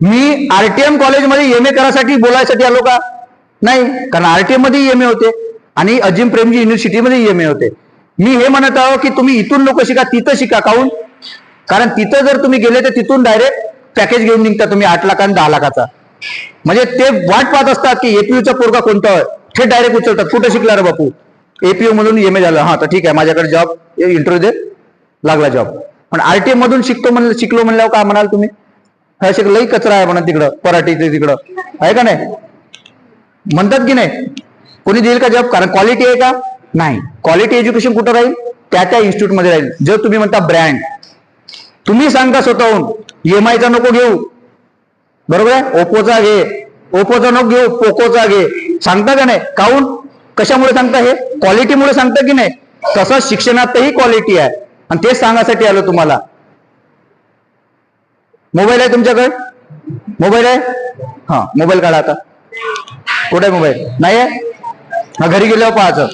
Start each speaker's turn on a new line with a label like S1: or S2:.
S1: मी RTM कॉलेजमध्ये M A करायसाठी बोलायसाठी आलो का? नाही, कारण आरटीएम मध्ये एम ए होते आणि अजिम प्रेमजी युनिव्हर्सिटीमध्ये एम ए होते. मी हे म्हणत आहो की तुम्ही इथून नको शिका, तिथं शिका. काहून? कारण तिथं जर तुम्ही गेले तर तिथून डायरेक्ट पॅकेज घेऊन निघता तुम्ही 8 लाख आणि 10 लाखाचा. म्हणजे ते वाट पाहत असतात की एपीयूचा पोरगा कोणता आहे, हे डायरेक्ट उचलतात. कुठं शिकला रे बापू? एपीयू मधून एम ए झालं, हा तर ठीक आहे, माझ्याकडे जॉब, इंटरव्ह्यू दे, लागला जॉब. पण आरटीएम मधून शिकलो म्हणल्यावर काय म्हणाल तुम्ही? हा लई कचरा आहे म्हणा तिकडं, पराठीचे तिकडं, आहे का नाही? म्हणतात की नाही? कोणी देईल का जॉब? कारण क्वालिटी आहे का? नाही. क्वालिटी एज्युकेशन कुठं राहील? त्या इन्स्टिट्यूट मध्ये राहील. जर तुम्ही म्हणता ब्रँड, तुम्ही सांगता स्वतःहून EMI चा नको घेऊ, बरोबर आहे, ओप्पोचा घे, ओप्पोचा नको घेऊ, पोकोचा घे, सांगता का नाही? काहून? कशामुळे सांगता? हे क्वालिटीमुळे सांगता की नाही? तसं शिक्षणातही क्वालिटी आहे आणि तेच सांगण्यासाठी आलो तुम्हाला. मोबाईल आहे तुमच्याकडे? मोबाईल आहे? हा, मोबाईल काढा आता. कुठे मोबाईल? नाही आहे? घरी गेल्यावर पाहायचं.